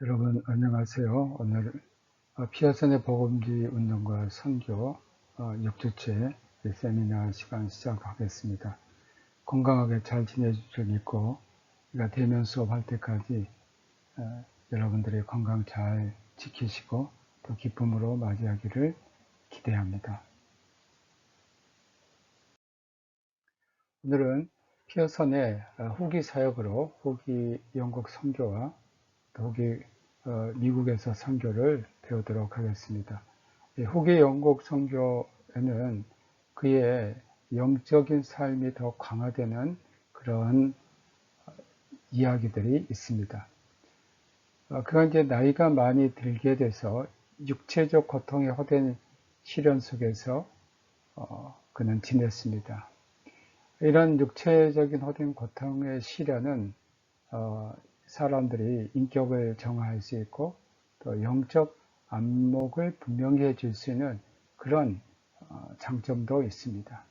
여러분 안녕하세요. 오늘 피아선의 복음지 운동과 선교 6주째 세미나 시간 시작하겠습니다. 건강하게 잘 지내실 줄 믿고 우리가 대면 수업할 때까지 여러분들의 건강 잘 지키시고 또 기쁨으로 맞이하기를 기대합니다. 오늘은 피어선의 후기 사역으로 후기 영국 선교와 후기 미국에서 선교를 배우도록 하겠습니다. 후기 영국 선교에는 그의 영적인 삶이 더 강화되는 그런 이야기들이 있습니다. 그가 이제 나이가 많이 들게 돼서 육체적 고통에 허된 시련 속에서 그는 지냈습니다. 이런 육체적인 허된 고통의 시련은 사람들이 인격을 정화할 수 있고 또 영적 안목을 분명히 해줄 수 있는 그런 장점도 있습니다.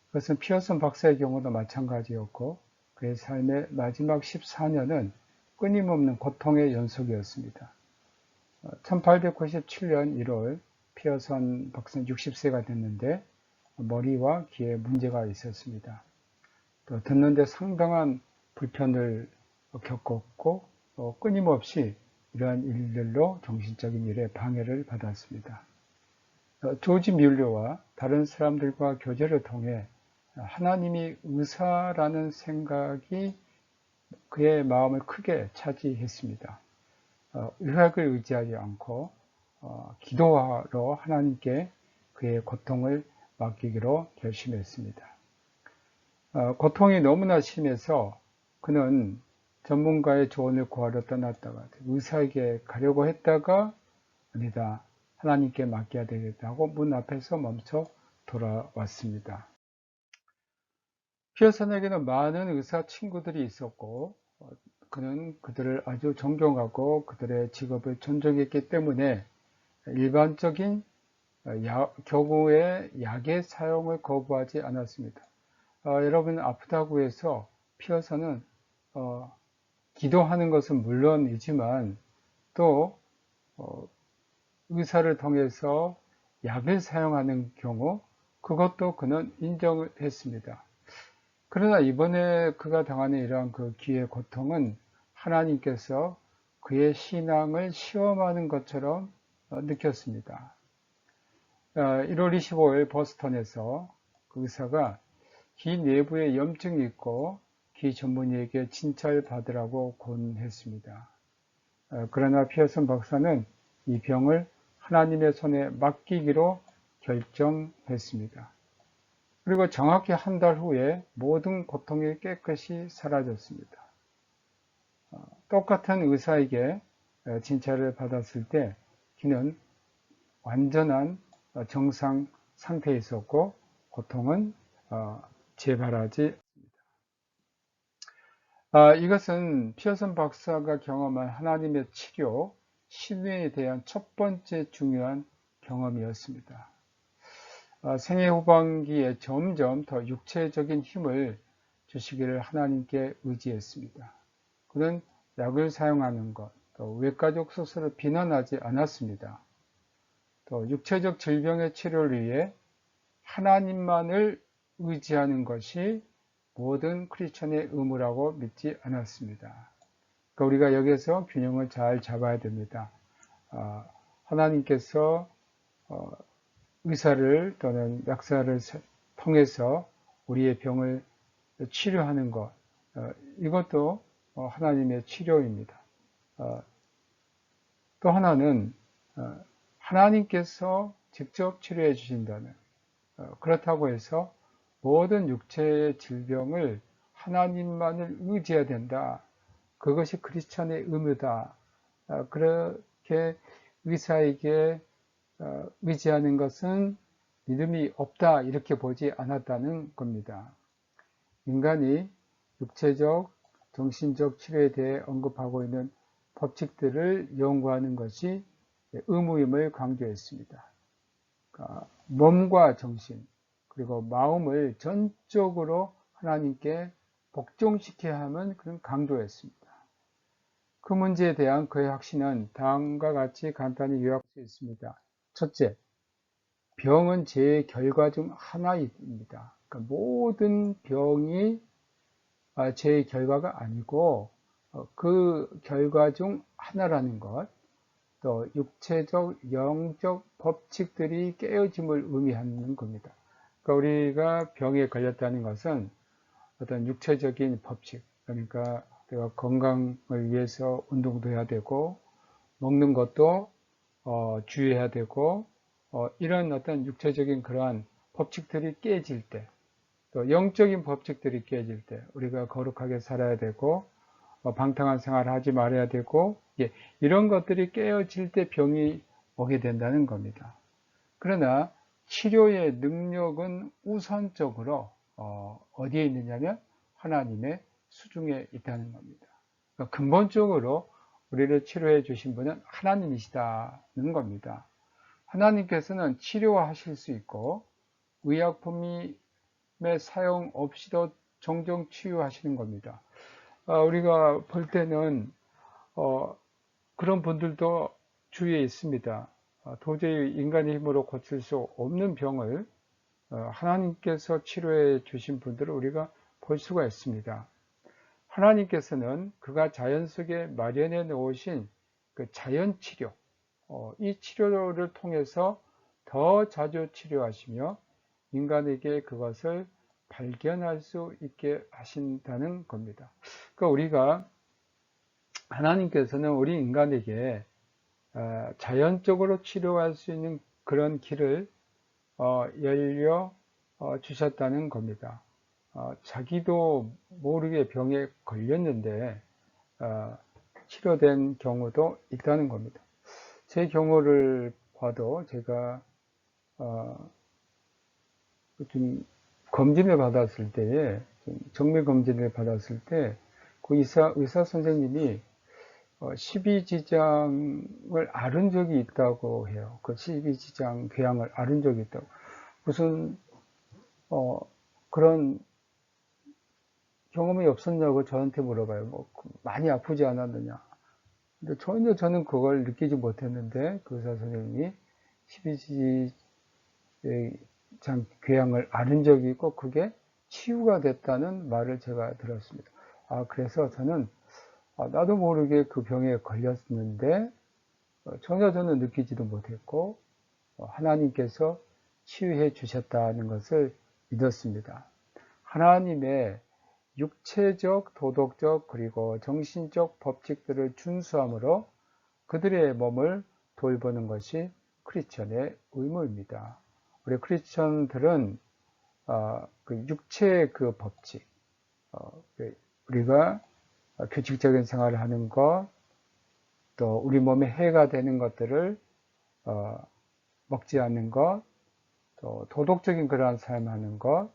그것은 피어슨 박사의 경우도 마찬가지였고 그의 삶의 마지막 14년은 끊임없는 고통의 연속이었습니다. 1897년 1월 피어슨 박사는 60세가 됐는데 머리와 귀에 문제가 있었습니다. 또 듣는데 상당한 불편을 겪었고 끊임없이 이러한 일들로 정신적인 일에 방해를 받았습니다. 조지 뮬러와 다른 사람들과 교제를 통해 하나님이 의사라는 생각이 그의 마음을 크게 차지했습니다. 의학을 의지하지 않고 기도하러 하나님께 그의 고통을 맡기기로 결심했습니다. 고통이 너무나 심해서 그는 전문가의 조언을 구하러 떠났다가 의사에게 가려고 했다가 아니다, 하나님께 맡겨야 되겠다고 문 앞에서 멈춰 돌아왔습니다. 피어슨에게는 많은 의사 친구들이 있었고 그는 그들을 아주 존경하고 그들의 직업을 존중했기 때문에 일반적인 경우의 약의 사용을 거부하지 않았습니다. 여러분 아프다고 해서 피어슨은 기도하는 것은 물론이지만 또 의사를 통해서 약을 사용하는 경우 그것도 그는 인정을 했습니다. 그러나 이번에 그가 당하는 이러한 그 귀의 고통은 하나님께서 그의 신앙을 시험하는 것처럼 느꼈습니다. 1월 25일 버스턴에서 그 의사가 귀 내부에 염증이 있고 귀 전문의에게 진찰받으라고 권했습니다. 그러나 피어슨 박사는 이 병을 하나님의 손에 맡기기로 결정했습니다. 그리고 정확히 한 달 후에 모든 고통이 깨끗이 사라졌습니다. 똑같은 의사에게 진찰을 받았을 때 귀는 완전한 정상 상태에 있었고 고통은 재발하지 이것은 피어슨 박사가 경험한 하나님의 치료, 신뢰에 대한 첫 번째 중요한 경험이었습니다. 생애 후반기에 점점 더 육체적인 힘을 주시기를 하나님께 의지했습니다. 그는 약을 사용하는 것, 또 외과적 수술을 비난하지 않았습니다. 또 육체적 질병의 치료를 위해 하나님만을 의지하는 것이 모든 크리스천의 의무라고 믿지 않았습니다. 그러니까 우리가 여기서 균형을 잘 잡아야 됩니다. 하나님께서 의사를 또는 약사를 통해서 우리의 병을 치료하는 것, 이것도 하나님의 치료입니다. 또 하나는 하나님께서 직접 치료해 주신다는, 그렇다고 해서 모든 육체의 질병을 하나님만을 의지해야 된다. 그것이 크리스천의 의무다. 그렇게 의사에게 의지하는 것은 믿음이 없다. 이렇게 보지 않았다는 겁니다. 인간이 육체적, 정신적 치료에 대해 언급하고 있는 법칙들을 연구하는 것이 의무임을 강조했습니다. 그러니까 몸과 정신, 그리고 마음을 전적으로 하나님께 복종시켜야 함은 그런 강조했습니다. 그 문제에 대한 그의 확신은 다음과 같이 간단히 요약할 수 있습니다. 첫째, 병은 제 결과 중 하나입니다. 그러니까 모든 병이 제 결과가 아니고 그 결과 중 하나라는 것, 또 육체적, 영적 법칙들이 깨어짐을 의미하는 겁니다. 그러니까 우리가 병에 걸렸다는 것은 어떤 육체적인 법칙, 그러니까 내가 건강을 위해서 운동도 해야 되고 먹는 것도 주의해야 되고 이런 어떤 육체적인 그러한 법칙들이 깨질 때, 또 영적인 법칙들이 깨질 때 우리가 거룩하게 살아야 되고 방탕한 생활을 하지 말아야 되고 이런 것들이 깨어질 때 병이 오게 된다는 겁니다. 그러나 치료의 능력은 우선적으로 어디에 있느냐면 하나님의 수중에 있다는 겁니다. 그러니까 근본적으로 우리를 치료해 주신 분은 하나님이시다는 겁니다. 하나님께서는 치료하실 수 있고 의약품의 사용 없이도 종종 치유하시는 겁니다. 우리가 볼 때는 그런 분들도 주위에 있습니다. 도저히 인간의 힘으로 고칠 수 없는 병을 하나님께서 치료해 주신 분들을 우리가 볼 수가 있습니다. 하나님께서는 그가 자연 속에 마련해 놓으신 그 자연 치료, 이 치료를 통해서 더 자주 치료하시며 인간에게 그것을 발견할 수 있게 하신다는 겁니다. 그러니까 우리가 하나님께서는 우리 인간에게 자연적으로 치료할 수 있는 그런 길을 열려 주셨다는 겁니다. 자기도 모르게 병에 걸렸는데 치료된 경우도 있다는 겁니다. 제 경우를 봐도 제가 좀 검진을 받았을 때에 정밀 검진을 받았을 때 그 의사 선생님이 12지장을 앓은 적이 있다고 해요. 그 12지장 궤양을 앓은 적이 있다고. 무슨 그런 경험이 없었냐고 저한테 물어봐요. 뭐 많이 아프지 않았느냐. 근데 전혀 저는 그걸 느끼지 못했는데 그 의사 선생님이 12지장 궤양을 앓은 적이 있고 그게 치유가 됐다는 말을 제가 들었습니다. 그래서 저는 나도 모르게 그 병에 걸렸는데 전혀 저는 느끼지도 못했고 하나님께서 치유해 주셨다는 것을 믿었습니다. 하나님의 육체적, 도덕적, 그리고 정신적 법칙들을 준수함으로 그들의 몸을 돌보는 것이 크리스천의 의무입니다. 우리 크리스천들은 그 육체의 그 법칙, 우리가 규칙적인 생활을 하는 것, 또 우리 몸에 해가 되는 것들을 먹지 않는 것, 또 도덕적인 그러한 삶하는 것,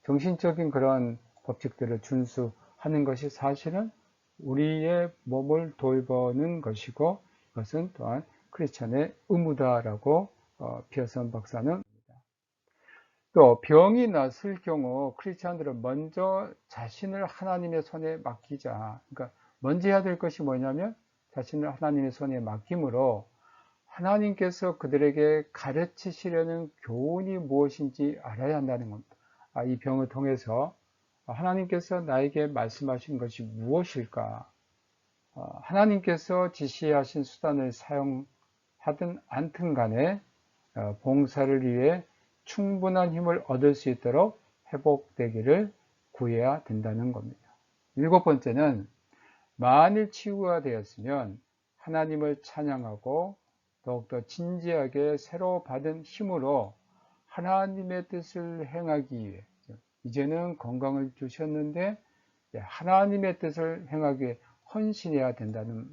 정신적인 그러한 법칙들을 준수하는 것이 사실은 우리의 몸을 돌보는 것이고 이것은 또한 크리스천의 의무다라고 피어슨 박사는 또 병이 났을 경우 크리스찬들은 먼저 자신을 하나님의 손에 맡기자. 그러니까 먼저 해야 될 것이 뭐냐면 자신을 하나님의 손에 맡김으로 하나님께서 그들에게 가르치시려는 교훈이 무엇인지 알아야 한다는 겁니다. 이 병을 통해서 하나님께서 나에게 말씀하신 것이 무엇일까? 하나님께서 지시하신 수단을 사용하든 않든 간에 봉사를 위해 충분한 힘을 얻을 수 있도록 회복되기를 구해야 된다는 겁니다. 7번째는 만일 치유가 되었으면 하나님을 찬양하고 더욱더 진지하게 새로 받은 힘으로 하나님의 뜻을 행하기 위해 이제는 건강을 주셨는데 하나님의 뜻을 행하기 위해 헌신해야 된다는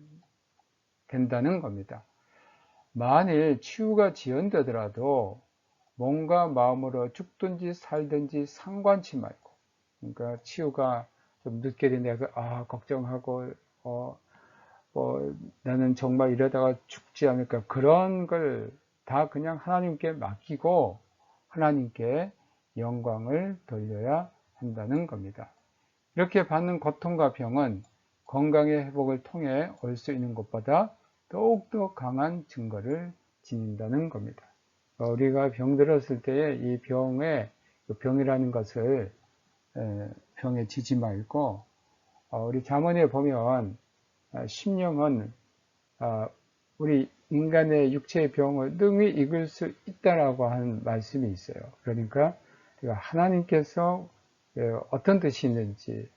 겁니다. 만일 치유가 지연되더라도 몸과 마음으로 죽든지 살든지 상관치 말고, 그러니까 치유가 좀 늦게 되니까 걱정하고 나는 정말 이러다가 죽지 않을까, 그런 걸 다 그냥 하나님께 맡기고 하나님께 영광을 돌려야 한다는 겁니다. 이렇게 받는 고통과 병은 건강의 회복을 통해 올 수 있는 것보다 더욱더 강한 증거를 지닌다는 겁니다. 우리가 병들었을 때에 이 병이라는 것을 병에 지지 말고, 우리 잠언에 보면 심령은 우리 인간의 육체의 병을 능히 이길 수 있다라고 하는 말씀이 있어요. 그러니까 하나님께서 어떤 뜻이 있는지,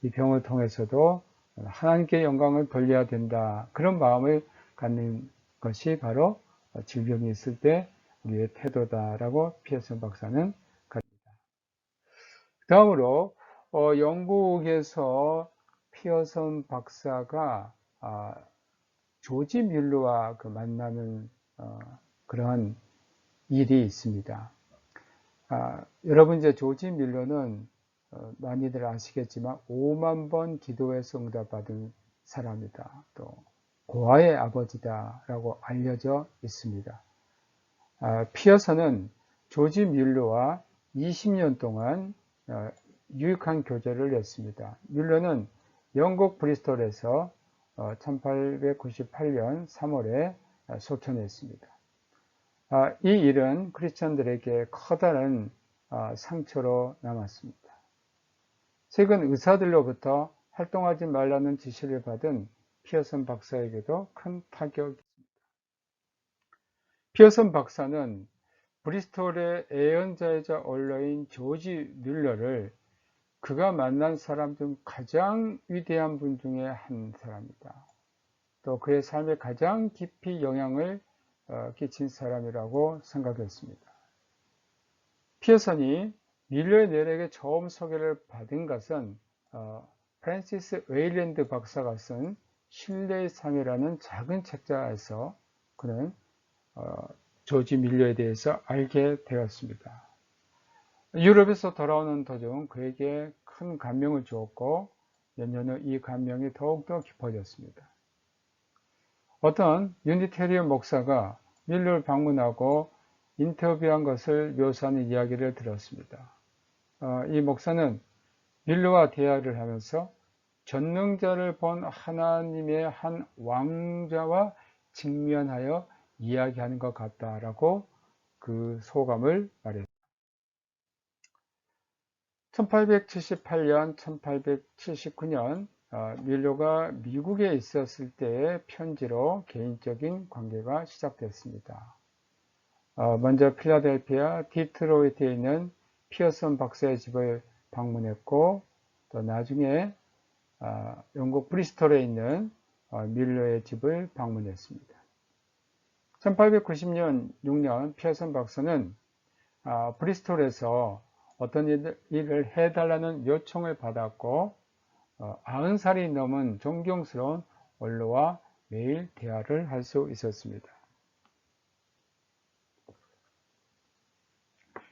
이 병을 통해서도 하나님께 영광을 돌려야 된다. 그런 마음을 갖는 것이 바로 질병이 있을 때 우리의 태도다라고 피어슨 박사는 가르칩니다. 다음으로 영국에서 피어슨 박사가 조지 뮬러와 만나는 그러한 일이 있습니다. 여러분 이제 조지 뮬러는 많이들 아시겠지만 5만 번 기도해서 응답받은 사람이다. 또 고아의 아버지다라고 알려져 있습니다. 피어서는 조지 뮬러와 20년 동안 유익한 교제를 했습니다. 뮬러는 영국 브리스톨에서 1898년 3월에 소천했습니다. 이 일은 크리스천들에게 커다란 상처로 남았습니다. 최근 의사들로부터 활동하지 말라는 지시를 받은 피어슨 박사에게도 큰 타격이 있습니다. 피어슨 박사는 브리스톨의 예언자이자 언러인 조지 뮬러를 그가 만난 사람 중 가장 위대한 분 중에 한 사람이다. 또 그의 삶에 가장 깊이 영향을 끼친 사람이라고 생각했습니다. 피어슨이 뮬러의 내력에 처음 소개를 받은 것은 프랜시스 웨일랜드 박사가 쓴 신뢰의 삶이라는 작은 책자에서 그는 조지 뮬러에 대해서 알게 되었습니다. 유럽에서 돌아오는 도중 그에게 큰 감명을 주었고 몇 년 후 이 감명이 더욱더 깊어졌습니다. 어떤 유니테리언 목사가 뮬러를 방문하고 인터뷰한 것을 묘사하는 이야기를 들었습니다. 이 목사는 뮬러와 대화를 하면서 전능자를 본 하나님의 한 왕자와 직면하여 이야기하는 것 같다라고 그 소감을 말했습니다. 1878년, 1879년 뮬러가 미국에 있었을 때의 편지로 개인적인 관계가 시작됐습니다. 먼저 필라델피아, 디트로이트에 있는 피어슨 박사의 집을 방문했고 또 나중에 영국 브리스톨에 있는 뮬러의 집을 방문했습니다. 1890년 6년 피어슨 박사는 브리스톨에서 어떤 일을 해달라는 요청을 받았고 90살이 넘은 존경스러운 원로와 매일 대화를 할 수 있었습니다.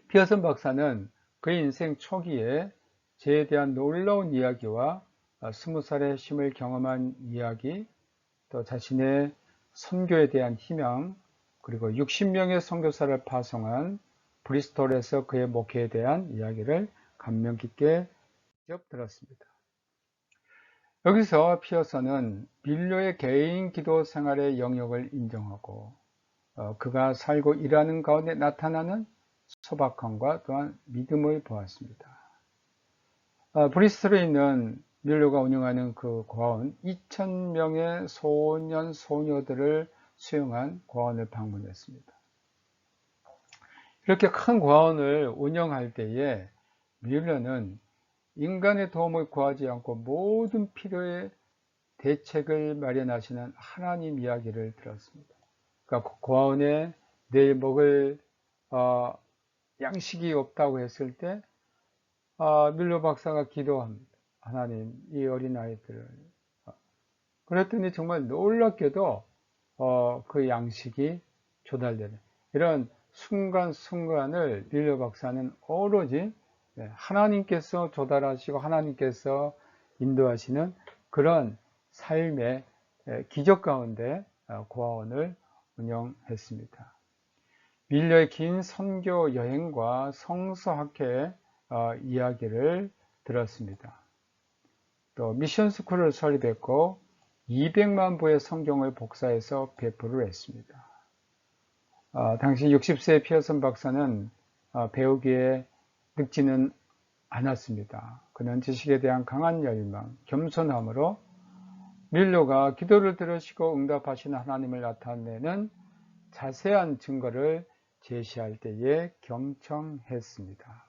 피어슨 박사는 그의 인생 초기에 죄에 대한 놀라운 이야기와 20살의 쉼을 경험한 이야기, 또 자신의 선교에 대한 희망, 그리고 60명의 선교사를 파송한 브리스톨에서 그의 목회에 대한 이야기를 감명 깊게 직접 들었습니다. 여기서 피어슨은 뮬러의 개인 기도 생활의 영역을 인정하고 그가 살고 일하는 가운데 나타나는 소박함과 또한 믿음을 보았습니다. 브리스톨에 있는 뮬러가 운영하는 그 고아원 2,000명의 소년, 소녀들을 수용한 고아원을 방문했습니다. 이렇게 큰 고아원을 운영할 때에 뮬러는 인간의 도움을 구하지 않고 모든 필요에 대책을 마련하시는 하나님 이야기를 들었습니다. 그러니까 고아원에 내일 먹을 양식이 없다고 했을 때 뮬러 박사가 기도합니다. 하나님, 이 어린아이들을. 그랬더니 정말 놀랍게도 그 양식이 조달되는 이런 순간순간을 뮬러 박사는 오로지 하나님께서 조달하시고 하나님께서 인도하시는 그런 삶의 기적 가운데 고아원을 운영했습니다. 뮬러의 긴 선교 여행과 성서학회 이야기를 들었습니다. 또 미션 스쿨을 설립했고 200만 부의 성경을 복사해서 배포를 했습니다. 당시 60세의 피어슨 박사는 배우기에 늙지는 않았습니다. 그는 지식에 대한 강한 열망, 겸손함으로 밀러가 기도를 들으시고 응답하시는 하나님을 나타내는 자세한 증거를 제시할 때에 경청했습니다.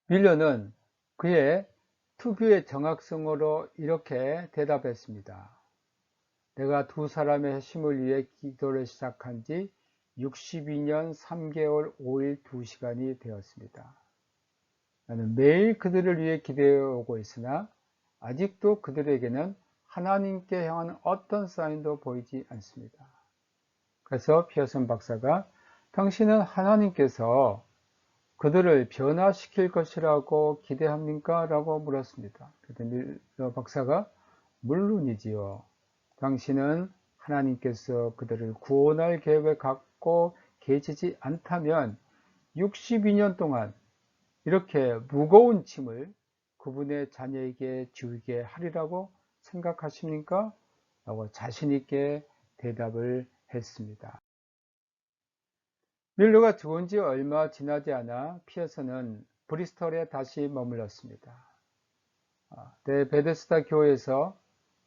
밀러는 그의 특유의 정확성으로 이렇게 대답했습니다. 내가 두 사람의 힘을 위해 기도를 시작한 지 62년 3개월 5일 2시간이 되었습니다. 나는 매일 그들을 위해 기도해 오고 있으나 아직도 그들에게는 하나님께 향한 어떤 사인도 보이지 않습니다. 그래서 피어슨 박사가 당신은 하나님께서 그들을 변화시킬 것이라고 기대합니까? 라고 물었습니다. 그랬더니 밀러 박사가 물론이지요. 당신은 하나님께서 그들을 구원할 계획을 갖고 계시지 않다면 62년 동안 이렇게 무거운 짐을 그분의 자녀에게 지우게 하리라고 생각하십니까? 라고 자신있게 대답을 했습니다. 밀러가 죽은 지 얼마 지나지 않아 피어슨은 브리스톨에 다시 머물렀습니다. 베데스다 교회에서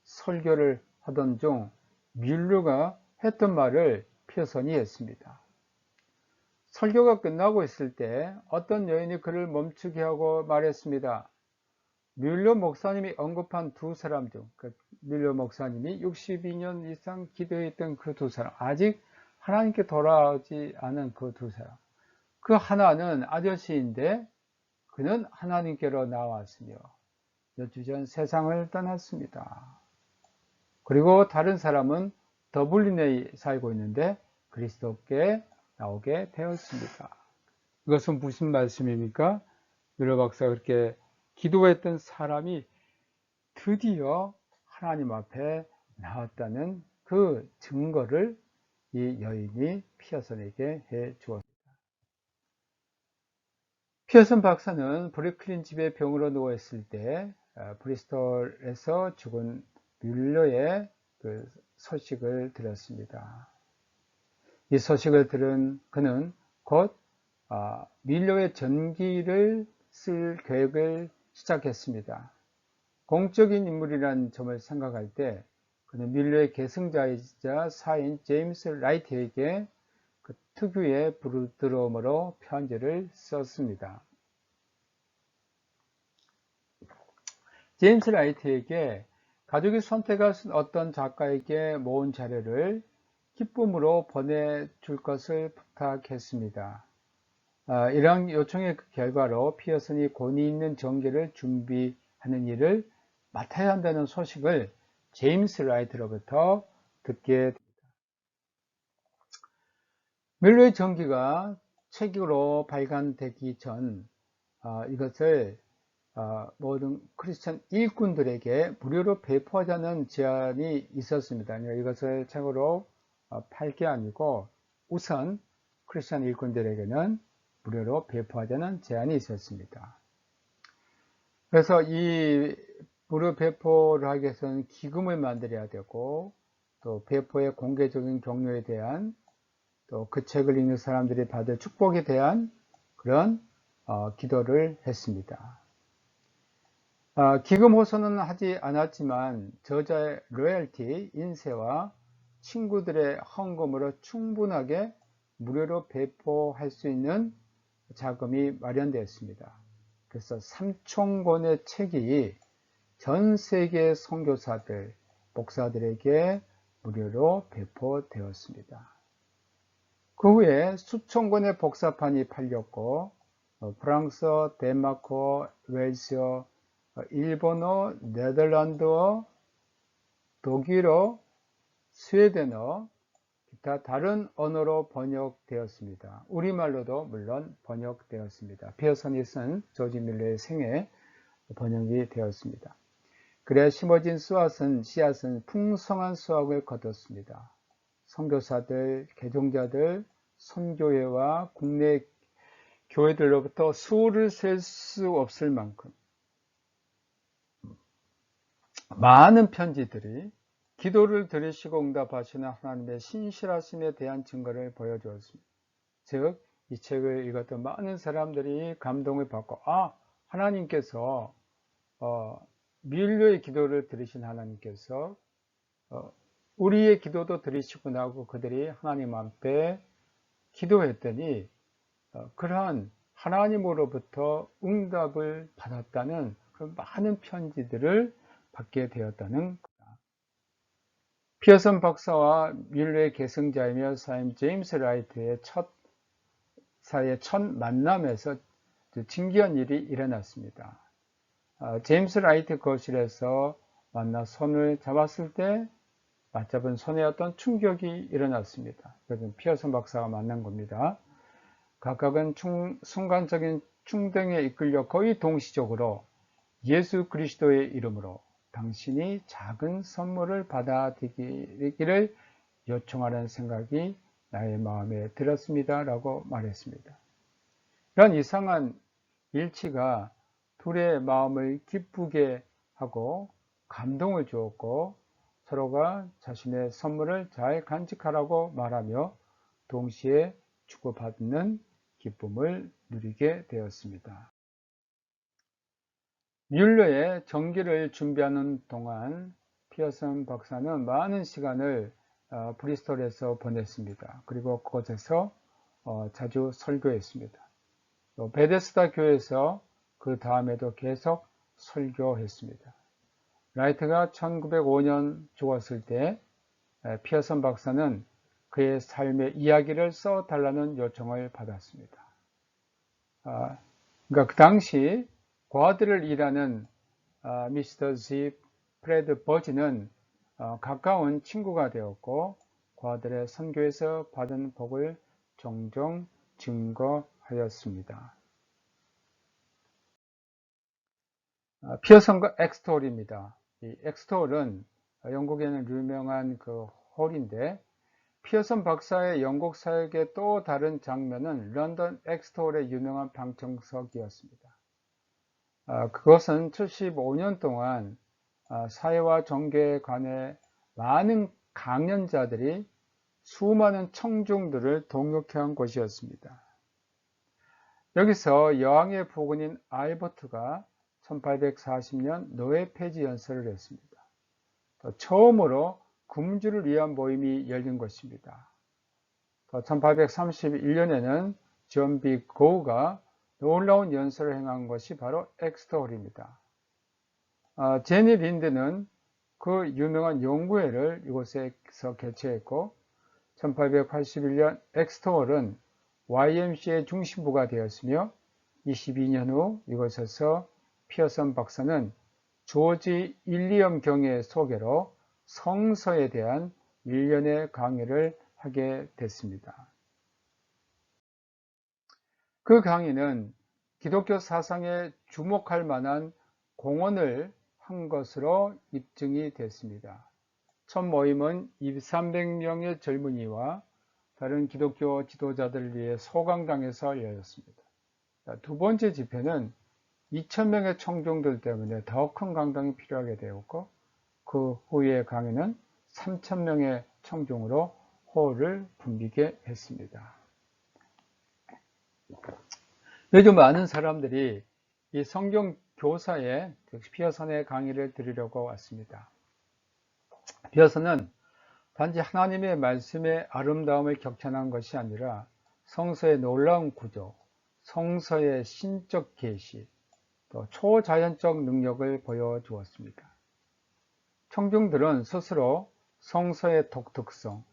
설교를 하던 중 밀러가 했던 말을 피어슨이 했습니다. 설교가 끝나고 있을 때 어떤 여인이 그를 멈추게 하고 말했습니다. 밀러 목사님이 언급한 두 사람 중, 밀러 목사님이 62년 이상 기도했던 그 두 사람, 아직 하나님께 돌아오지 않은 그 두 사람, 그 하나는 아저씨인데 그는 하나님께로 나왔으며 몇 주 전 세상을 떠났습니다. 그리고 다른 사람은 더블린에 살고 있는데 그리스도께 나오게 되었습니다. 이것은 무슨 말씀입니까? 밀러 박사가 그렇게 기도했던 사람이 드디어 하나님 앞에 나왔다는 그 증거를 이 여인이 피어슨에게 해 주었습니다. 피어슨 박사는 브루클린 집에 병으로 누워 있을 때 브리스톨에서 죽은 밀러의 그 소식을 들었습니다. 이 소식을 들은 그는 곧 밀러의 전기를 쓸 계획을 시작했습니다. 공적인 인물이라는 점을 생각할 때 그는 밀러의 계승자이자 사인 제임스 라이트에게 그 특유의 부르드럼으로 편지를 썼습니다. 제임스 라이트에게 가족이 선택할 어떤 작가에게 모은 자료를 기쁨으로 보내줄 것을 부탁했습니다. 이러한 요청의 결과로 피어슨이 권위 있는 전기를 준비하는 일을 맡아야 한다는 소식을 제임스 라이트로부터 듣게 됩니다. 밀러의 전기가 책으로 발간되기 전 이것을 모든 크리스천 일꾼들에게 무료로 배포하자는 제안이 있었습니다. 이것을 책으로 팔 게 아니고 우선 크리스천 일꾼들에게는 무료로 배포하자는 제안이 있었습니다. 그래서 이 무료 배포를 하기 위해서는 기금을 만들어야 되고 또 배포의 공개적인 경로에 대한 또 그 책을 읽는 사람들이 받을 축복에 대한 그런 기도를 했습니다. 기금 호소는 하지 않았지만 저자의 로열티, 인세와 친구들의 헌금으로 충분하게 무료로 배포할 수 있는 자금이 마련되었습니다. 그래서 3,000권의 책이 전 세계 선교사들, 목사들에게 무료로 배포되었습니다. 그 후에 수천 권의 복사판이 팔렸고 프랑스, 덴마크, 웨일스, 일본어, 네덜란드어, 독일어, 스웨덴어, 기타 다른 언어로 번역되었습니다. 우리말로도 물론 번역되었습니다. 피어슨이 쓴 조지 밀러의 생애 번역이 되었습니다. 그래야 심어진 씨앗은 풍성한 수확을 거뒀습니다. 선교사들, 개종자들, 선교회와 국내 교회들로부터 수를 셀 수 없을 만큼 많은 편지들이 기도를 들으시고 응답하시는 하나님의 신실하심에 대한 증거를 보여주었습니다. 즉, 이 책을 읽었던 많은 사람들이 감동을 받고, 하나님께서 밀려의 기도를 들으신 하나님께서 우리의 기도도 들으시구나 하고 그들이 하나님 앞에 기도했더니 그러한 하나님으로부터 응답을 받았다는 그 많은 편지들을 받게 되었다는 거다. 피어슨 박사와 밀러의 계승자이며 사임 제임스 라이트의 사이의 첫 만남에서 신기한 일이 일어났습니다. 제임스 라이트 거실에서 만나 손을 잡았을 때 맞잡은 손에 어떤 충격이 일어났습니다. 그래서 피어슨 박사가 만난 겁니다. 각각은 순간적인 충동에 이끌려 거의 동시적으로 예수 그리스도의 이름으로 당신이 작은 선물을 받아들이기를 요청하는 생각이 나의 마음에 들었습니다. 라고 말했습니다. 이런 이상한 일치가 둘의 마음을 기쁘게 하고 감동을 주었고 서로가 자신의 선물을 잘 간직하라고 말하며 동시에 주고받는 기쁨을 누리게 되었습니다. 뮬러의 전기를 준비하는 동안 피어슨 박사는 많은 시간을 브리스톨에서 보냈습니다. 그리고 그곳에서 자주 설교했습니다. 또 베데스다 교회에서 그 다음에도 계속 설교했습니다. 라이트가 1905년 죽었을 때 피어슨 박사는 그의 삶의 이야기를 써달라는 요청을 받았습니다. 그러니까 그 당시 과들을 일하는 미스터 지 프레드 버지는 가까운 친구가 되었고 과들의 선교에서 받은 복을 종종 증거하였습니다. 피어슨과 엑스톨입니다. 이 엑스톨은 영국에는 유명한 그 홀인데 피어슨 박사의 영국 사역의 또 다른 장면은 런던 엑스톨의 유명한 방청석이었습니다. 그것은 75년 동안 사회와 종교에 관해 많은 강연자들이 수많은 청중들을 동역해온 곳이었습니다. 여기서 여왕의 부군인 알버트가 1840년 노예 폐지 연설을 했습니다. 처음으로 금주를 위한 모임이 열린 것입니다. 1831년에는 존 비 고우가 놀라운 연설을 행한 것이 바로 엑스톨입니다. 제니 린드는 그 유명한 연구회를 이곳에서 개최했고 1881년 엑스톨은 YMCA의 중심부가 되었으며 22년 후 이곳에서 피어슨 박사는 조지 일리엄 경의 소개로 성서에 대한 1년의 강의를 하게 됐습니다. 그 강의는 기독교 사상에 주목할 만한 공헌을 한 것으로 입증이 됐습니다. 첫 모임은 200~300명의 젊은이와 다른 기독교 지도자들을 위해 소강당에서 열렸습니다. 두 번째 집회는 2000명의 청중들 때문에 더 큰 강당이 필요하게 되었고 그 후의 강의는 3000명의 청중으로 홀을 붐비게 했습니다. 요즘 많은 사람들이 이 성경 교사의 피어슨의 강의를 들으려고 왔습니다. 피어슨은 단지 하나님의 말씀의 아름다움을 격찬한 것이 아니라 성서의 놀라운 구조, 성서의 신적 계시, 또 초자연적 능력을 보여주었습니다. 청중들은 스스로 성서의 독특성,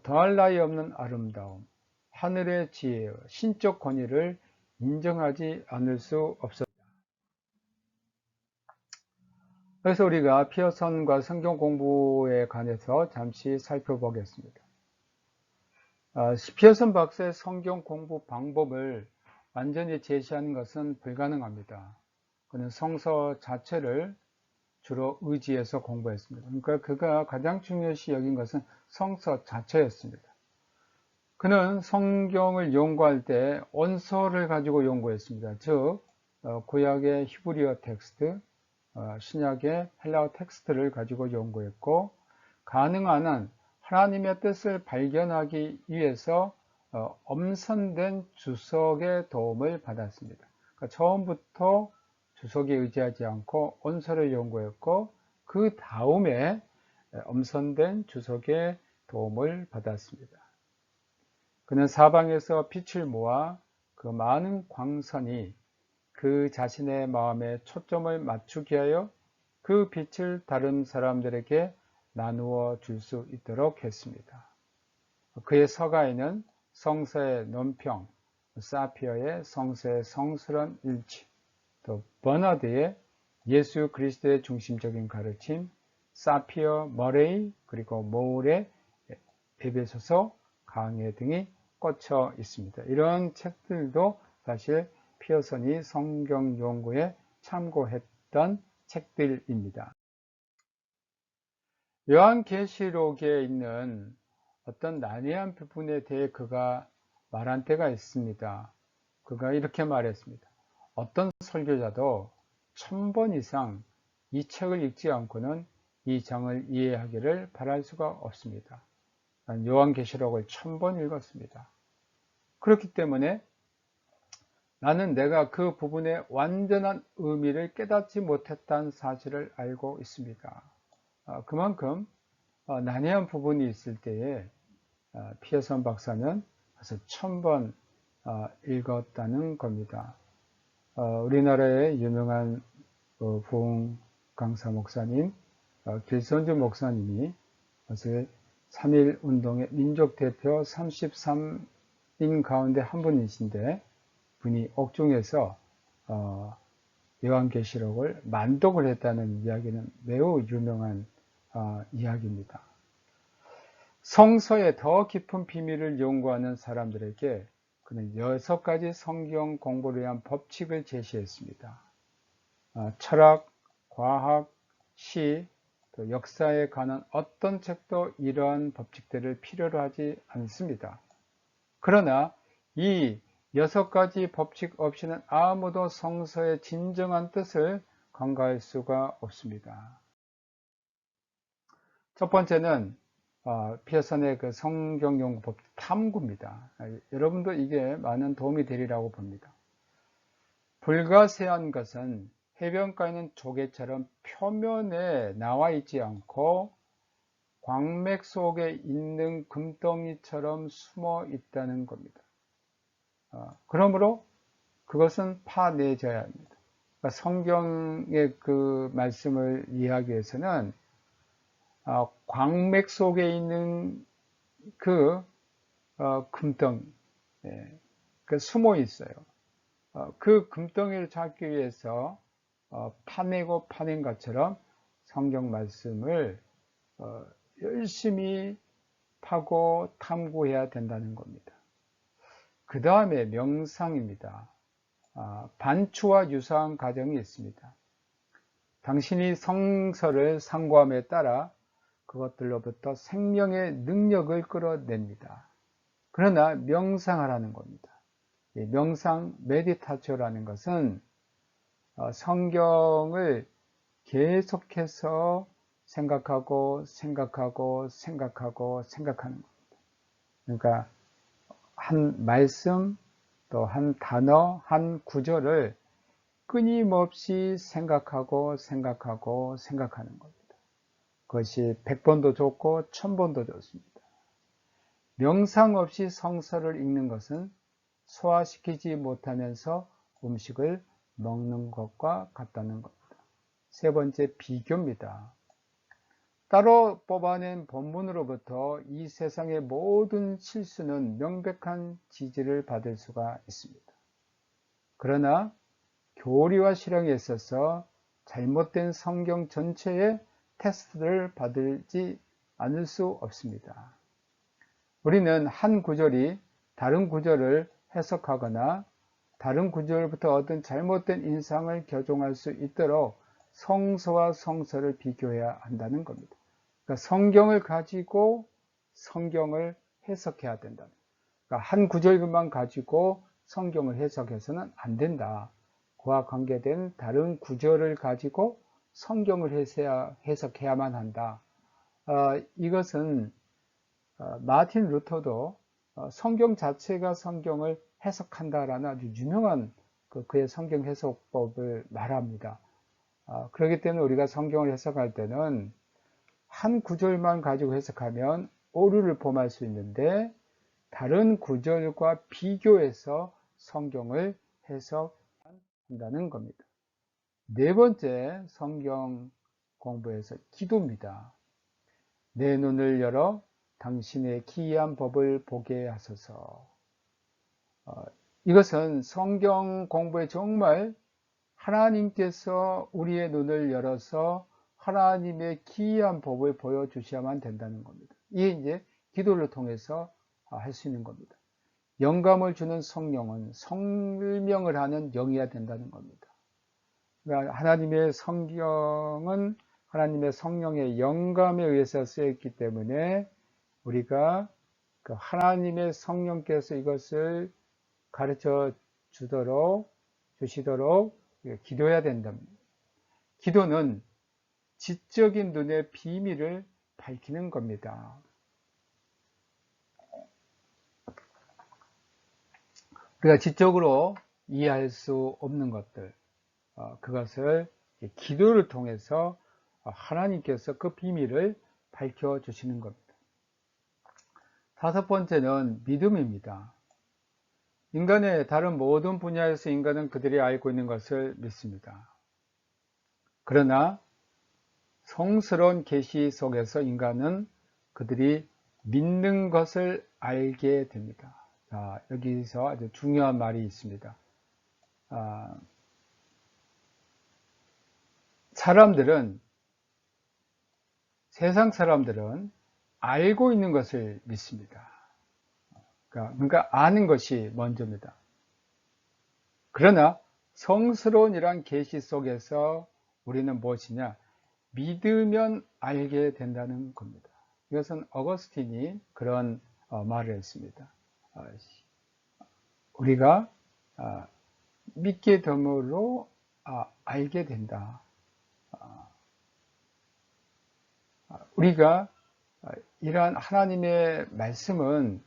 더할 나위 없는 아름다움, 하늘의 지혜, 신적 권위를 인정하지 않을 수 없었다. 그래서 우리가 피어슨과 성경 공부에 관해서 잠시 살펴보겠습니다. 피어슨 박사의 성경 공부 방법을 완전히 제시하는 것은 불가능합니다. 그는 성서 자체를 주로 의지해서 공부했습니다. 그러니까 그가 가장 중요시 여긴 것은 성서 자체였습니다. 그는 성경을 연구할 때 원서를 가지고 연구했습니다. 즉 구약의 히브리어 텍스트, 신약의 헬라어 텍스트를 가지고 연구했고, 가능한 한 하나님의 뜻을 발견하기 위해서 엄선된 주석의 도움을 받았습니다. 그러니까 처음부터 주석에 의지하지 않고 원서를 연구했고, 그 다음에 엄선된 주석의 도움을 받았습니다. 그는 사방에서 빛을 모아 그 많은 광선이 그 자신의 마음에 초점을 맞추게 하여 그 빛을 다른 사람들에게 나누어 줄 수 있도록 했습니다. 그의 서가에는 성서의 논평, 사피어의 성서의 성스러운 일치, 또 버나드의 예수 그리스도의 중심적인 가르침, 사피어 머레이, 그리고 모울의 에베소서 강해 등이 꽂혀 있습니다. 이런 책들도 사실 피어슨이 성경 연구에 참고했던 책들입니다. 요한계시록에 있는 어떤 난해한 부분에 대해 그가 말한 때가 있습니다. 그가 이렇게 말했습니다. 어떤 설교자도 1000번 이상 이 책을 읽지 않고는 이 장을 이해하기를 바랄 수가 없습니다. 난 요한계시록을 1000번 읽었습니다. 그렇기 때문에 나는 내가 그 부분의 완전한 의미를 깨닫지 못했다는 사실을 알고 있습니다. 그만큼 난해한 부분이 있을 때에 피어슨 박사는 그래서 1000번 읽었다는 겁니다. 우리나라의 유명한 부흥 강사 목사님 길선주 목사님이 사실 3.1 운동의 민족 대표 33인 가운데 한 분이신데, 분이 옥중에서 요한계시록을 만독을 했다는 이야기는 매우 유명한 이야기입니다. 성서의 더 깊은 비밀을 연구하는 사람들에게 그는 6가지 성경 공부를 위한 법칙을 제시했습니다. 철학, 과학, 시, 또 역사에 관한 어떤 책도 이러한 법칙들을 필요로 하지 않습니다. 그러나 이 6가지 법칙 없이는 아무도 성서의 진정한 뜻을 간과할 수가 없습니다. 첫 번째는 피어슨의 그 성경 연구법 탐구입니다. 여러분도 이게 많은 도움이 되리라고 봅니다. 불가세한 것은 해변가에 있는 조개처럼 표면에 나와 있지 않고 광맥 속에 있는 금덩이처럼 숨어 있다는 겁니다. 그러므로 그것은 파내져야 합니다. 그러니까 성경의 그 말씀을 이해하기 위해서는 광맥 속에 있는 그 금덩이, 그 숨어 있어요. 그 금덩이를 찾기 위해서 파내고 파낸 것처럼 성경 말씀을 열심히 파고 탐구해야 된다는 겁니다. 그 다음에 명상입니다. 반추와 유사한 과정이 있습니다. 당신이 성서를 상고함에 따라 그것들로부터 생명의 능력을 끌어냅니다. 그러나 명상하라는 겁니다. 명상, 메디타치오라는 것은 성경을 계속해서 생각하고 생각하는 겁니다. 그러니까 한 말씀, 또 한 단어, 한 구절을 끊임없이 생각하는 겁니다. 그것이 100번도 좋고 1000번도 좋습니다. 명상 없이 성서를 읽는 것은 소화시키지 못하면서 음식을 먹는 것과 같다는 겁니다. 세 번째, 비교입니다. 따로 뽑아낸 본문으로부터 이 세상의 모든 실수는 명백한 지지를 받을 수가 있습니다. 그러나 교리와 실행에 있어서 잘못된 성경 전체의 테스트를 받지 않을 수 없습니다. 우리는 한 구절이 다른 구절을 해석하거나 다른 구절부터 얻은 잘못된 인상을 교정할 수 있도록 성서와 성서를 비교해야 한다는 겁니다. 그러니까 성경을 가지고 성경을 해석해야 된다. 그러니까 한 구절만 가지고 성경을 해석해서는 안 된다. 그와 관계된 다른 구절을 가지고 성경을 해석해야만 한다. 이것은 마틴 루터도 성경 자체가 성경을 해석한다라는 아주 유명한 그의 성경 해석법을 말합니다. 그렇기 때문에 우리가 성경을 해석할 때는 한 구절만 가지고 해석하면 오류를 범할 수 있는데 다른 구절과 비교해서 성경을 해석한다는 겁니다. 네 번째 성경 공부에서 기도입니다. 내 눈을 열어 당신의 기이한 법을 보게 하소서. 이것은 성경 공부에 정말 하나님께서 우리의 눈을 열어서 하나님의 기이한 법을 보여주셔야만 된다는 겁니다. 이게 이제 기도를 통해서 할 수 있는 겁니다. 영감을 주는 성령은 설명을 하는 영이어야 된다는 겁니다. 그러니까 하나님의 성경은 하나님의 성령의 영감에 의해서 쓰였기 때문에 우리가 그 하나님의 성령께서 이것을 가르쳐 주시도록 기도해야 된답니다. 기도는 지적인 눈의 비밀을 밝히는 겁니다. 우리가 지적으로 이해할 수 없는 것들, 그것을 기도를 통해서 하나님께서 그 비밀을 밝혀주시는 겁니다. 다섯 번째는 믿음입니다. 인간의 다른 모든 분야에서 인간은 그들이 알고 있는 것을 믿습니다. 그러나 성스러운 계시 속에서 인간은 그들이 믿는 것을 알게 됩니다. 자, 여기서 아주 중요한 말이 있습니다. 세상 사람들은 알고 있는 것을 믿습니다. 그러니까 아는 것이 먼저입니다. 그러나 성스러운이란 계시 속에서 우리는 무엇이냐? 믿으면 알게 된다는 겁니다. 이것은 어거스틴이 그런 말을 했습니다. 우리가 믿게 됨으로 알게 된다. 우리가 이러한 하나님의 말씀은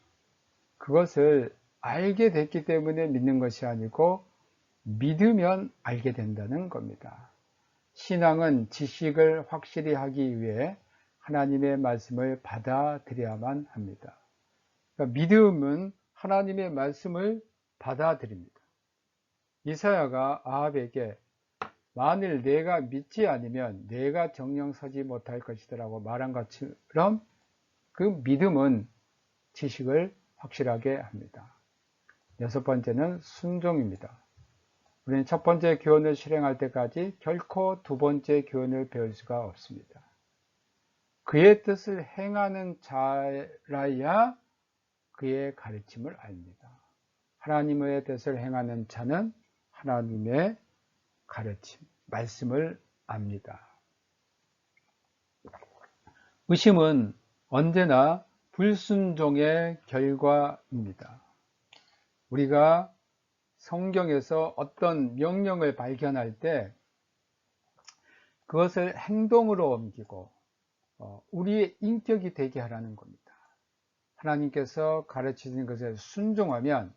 그것을 알게 됐기 때문에 믿는 것이 아니고 믿으면 알게 된다는 겁니다. 신앙은 지식을 확실히 하기 위해 하나님의 말씀을 받아들여야만 합니다. 그러니까 믿음은 하나님의 말씀을 받아들입니다. 이사야가 아합에게 만일 내가 믿지 않으면 내가 정령 서지 못할 것이라고 말한 것처럼 그 믿음은 지식을 확실하게 합니다. 여섯 번째는 순종입니다. 우리는 첫 번째 교훈을 실행할 때까지 결코 두 번째 교훈을 배울 수가 없습니다. 그의 뜻을 행하는 자라야 그의 가르침을 압니다. 하나님의 뜻을 행하는 자는 하나님의 가르침, 말씀을 압니다. 의심은 언제나 불순종의 결과입니다. 우리가 성경에서 어떤 명령을 발견할 때 그것을 행동으로 옮기고 우리의 인격이 되게 하라는 겁니다. 하나님께서 가르치신 것에 순종하면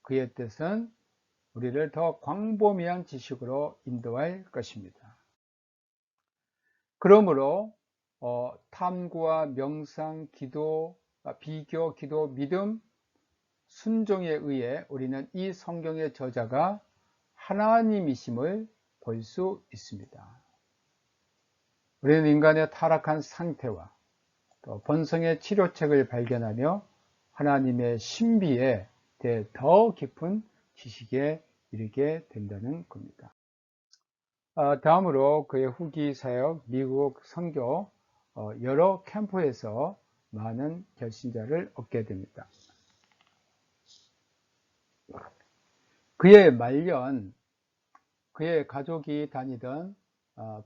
그의 뜻은 우리를 더 광범위한 지식으로 인도할 것입니다. 그러므로 탐구와 명상, 기도, 비교, 기도, 믿음, 순종에 의해 우리는 이 성경의 저자가 하나님이심을 볼 수 있습니다. 우리는 인간의 타락한 상태와 또 본성의 치료책을 발견하며 하나님의 신비에 대해 더 깊은 지식에 이르게 된다는 겁니다. 다음으로 그의 후기 사역, 미국 선교 여러 캠프에서 많은 결신자를 얻게 됩니다. 그의 말년, 그의 가족이 다니던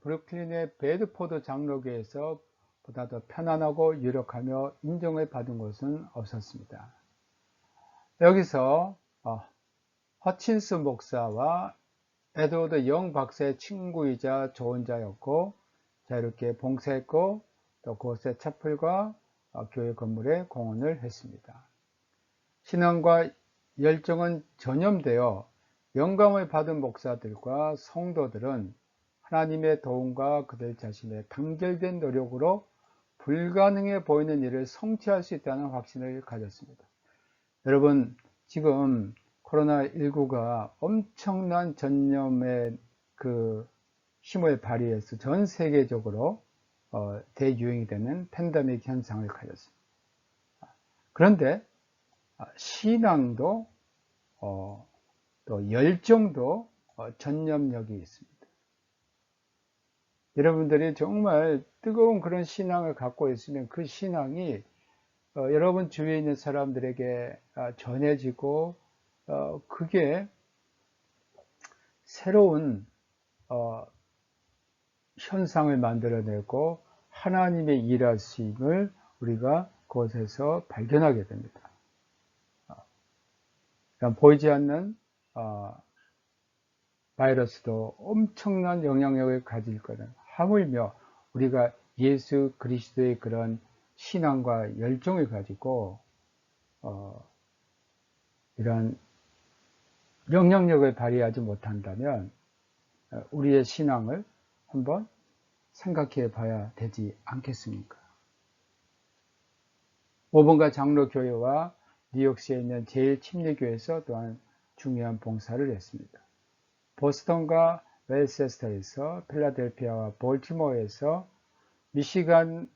브루클린의 베드포드 장로교에서 보다 더 편안하고 유력하며 인정을 받은 곳은 없었습니다. 여기서 허친스 목사와 에드워드 영 박사의 친구이자 조언자였고, 자유롭게 봉사했고, 또 그곳의 차플과 교회 건물에 공헌을 했습니다. 신앙과 열정은 전염되어 영감을 받은 목사들과 성도들은 하나님의 도움과 그들 자신의 단결된 노력으로 불가능해 보이는 일을 성취할 수 있다는 확신을 가졌습니다. 여러분, 지금 코로나19가 엄청난 전염의 힘을 발휘해서 전 세계적으로 대유행이 되는 팬데믹 현상을 가졌습니다. 그런데 신앙도 또 열정도 전염력이 있습니다. 여러분들이 정말 뜨거운 그런 신앙을 갖고 있으면 그 신앙이 여러분 주위에 있는 사람들에게 전해지고 그게 새로운 현상을 만들어내고 하나님의 일하심을 우리가 그곳에서 발견하게 됩니다. 보이지 않는 바이러스도 엄청난 영향력을 가질 거는 하물며 우리가 예수 그리스도의 그런 신앙과 열정을 가지고 이런 영향력을 발휘하지 못한다면 우리의 신앙을 한번 생각해 봐야 되지 않겠습니까? 오번가 장로교회와 뉴욕시에 있는 제1침례교회에서 또한 중요한 봉사를 했습니다. 보스턴과 웰세스터에서, 필라델피아와 볼티모어에서, 미시간의